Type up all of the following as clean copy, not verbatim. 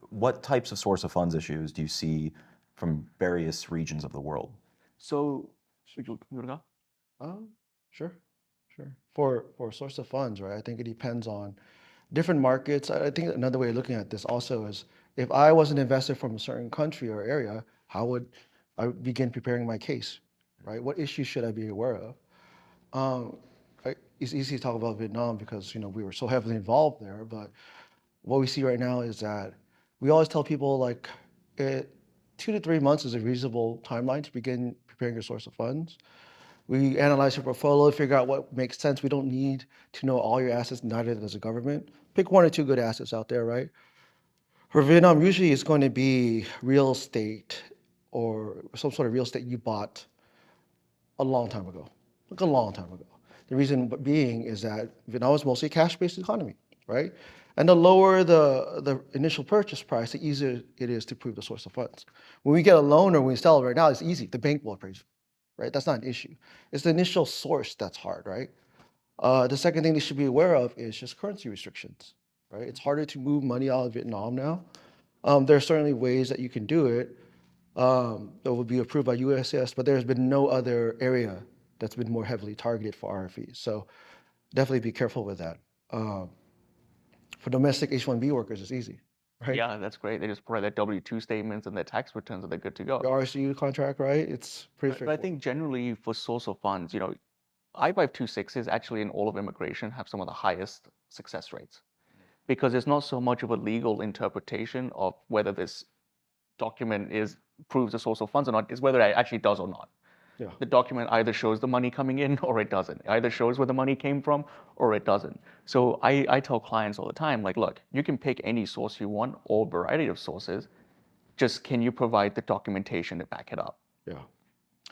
what types of source of funds issues do you see from various regions of the world? So, you wanna Um, sure, sure. For source of funds, right? I think it depends on different markets. I think another way of looking at this also is if I was an investor from a certain country or area, how would I begin preparing my case, right? What issues should I be aware of? Um, it's easy to talk about Vietnam because we were so heavily involved there, but what we see right now is that we always tell people like 2 to 3 months is a reasonable timeline to begin preparing your source of funds. We analyze your portfolio, figure out what makes sense. We don't need to know all your assets, neither does the government. Pick one or two good assets out there, right? For Vietnam, usually it's going to be real estate or some sort of real estate you bought a long time ago, like a long time ago. The reason being is that Vietnam is mostly a cash-based economy, right? And the lower the initial purchase price, the easier it is to prove the source of funds. When we get a loan or when we sell it right now, it's easy. The bank will appraise it, right? That's not an issue. It's the initial source that's hard, right? The second thing they should be aware of is just currency restrictions, right? It's harder to move money out of Vietnam now. There are certainly ways that you can do it that will be approved by USCIS, but there's been no other area that's been more heavily targeted for RFEs. So definitely be careful with that. For domestic H-1B workers, it's easy, right? Yeah, that's great. They just provide their W-2 statements and their tax returns, and they're good to go. The RSU contract, right? It's pretty But I straightforward. think generally for source of funds, I-526s actually in all of immigration have some of the highest success rates because it's not so much of a legal interpretation of whether this document proves a source of funds or not, is whether it actually does or not. Yeah. The document either shows the money coming in or it doesn't. It either shows where the money came from or it doesn't. So I tell clients all the time, like, look, you can pick any source you want or a variety of sources. Just can you provide the documentation to back it up? Yeah.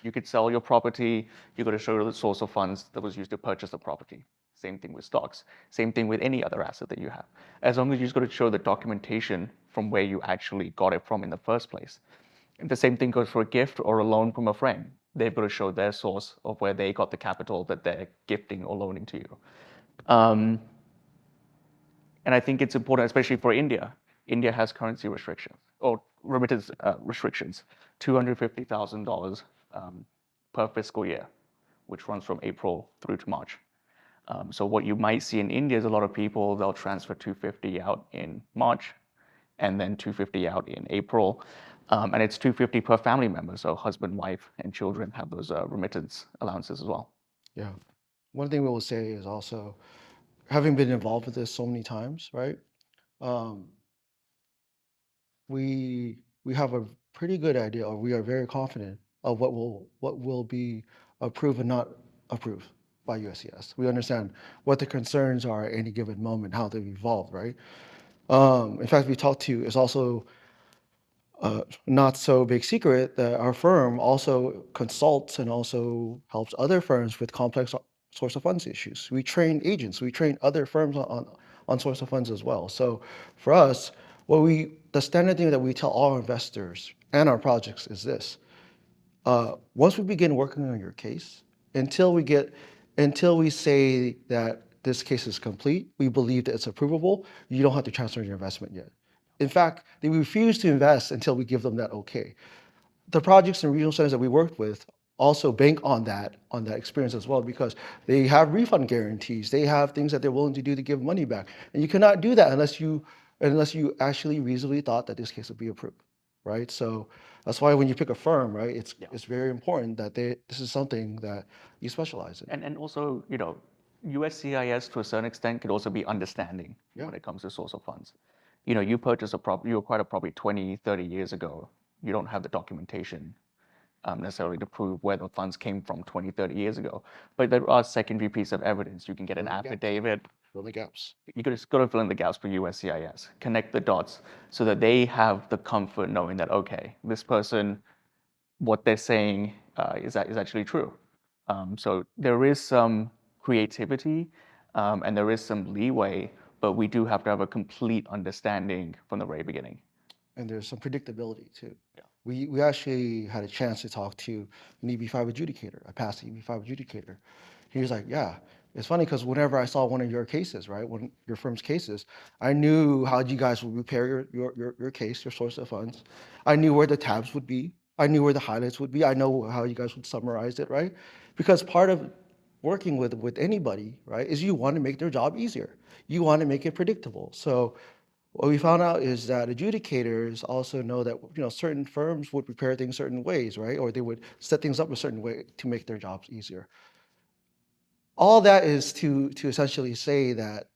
You could sell your property, you got to show the source of funds that was used to purchase the property. Same thing with stocks. Same thing with any other asset that you have. As long as you just got to show the documentation from where you actually got it from in the first place. And the same thing goes for a gift or a loan from a friend. They've got to show their source of where they got the capital that they're gifting or loaning to you. And I think it's important, especially for India. India has currency restrictions or remittance restrictions, $250,000 per fiscal year, which runs from April through to March. So what you might see in India is a lot of people, they'll transfer 250 out in March and then 250 out in April. And it's 250 per family member. So husband, wife, and children have those remittance allowances as well. Yeah. One thing we will say is also, having been involved with this so many times, right? Um, we have a pretty good idea, or we are very confident of what will be approved and not approved by USCIS. We understand what the concerns are at any given moment, how they've evolved, right? In fact, we talked to is also not so big secret that our firm also consults and also helps other firms with complex source of funds issues. We train agents, we train other firms on source of funds as well. So for us, the standard thing that we tell all investors and our projects is this: once we begin working on your case, until we say that this case is complete, we believe that it's approvable, you don't have to transfer your investment yet. In fact, they refuse to invest until we give them that okay. The projects and regional centers that we worked with also bank on that experience as well, because they have refund guarantees. They have things that they're willing to do to give money back. And you cannot do that unless you actually reasonably thought that this case would be approved, right? So that's why when you pick a firm, right, it's very important that this is something that you specialize in. And also, USCIS to a certain extent could also be understanding when it comes to source of funds. You purchase a property, you acquired a property 20, 30 years ago. You don't have the documentation necessarily to prove where the funds came from 20, 30 years ago. But there are secondary pieces of evidence. You can get an affidavit. Fill the gaps. You just got to fill in the gaps for USCIS, connect the dots so that they have the comfort knowing that, okay, this person, what they're saying is actually true. So there is some creativity and there is some leeway, but we do have to have a complete understanding from the very beginning. And there's some predictability too. Yeah. We actually had a chance to talk to an EB-5 adjudicator, a past EB-5 adjudicator. He was like, yeah, It's funny because whenever I saw one of your cases, right, one your firm's cases, I knew how you guys would prepare your case, your source of funds. I knew where the tabs would be. I knew where the highlights would be. I know how you guys would summarize it, right? Because part of working with anybody, right, is you want to make their job easier. You want to make it predictable. So what we found out is that adjudicators also know that certain firms would prepare things certain ways, right, or they would set things up a certain way to make their jobs easier. All that is to essentially say that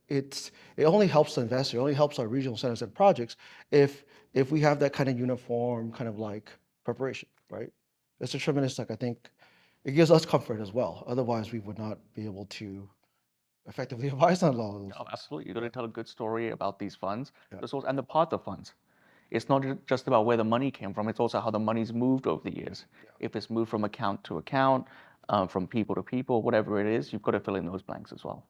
it only helps the investor, it only helps our regional centers and projects if we have that kind of uniform kind of like preparation, right? It's a tremendous, like I think it gives us comfort as well. Otherwise, we would not be able to effectively advise on loans. Oh, absolutely. You got to tell a good story about these funds, Yeah. the source and the path of funds. It's not just about where the money came from, it's also how the money's moved over the years. If it's moved from account to account, from people to people, whatever it is, you've got to fill in those blanks as well.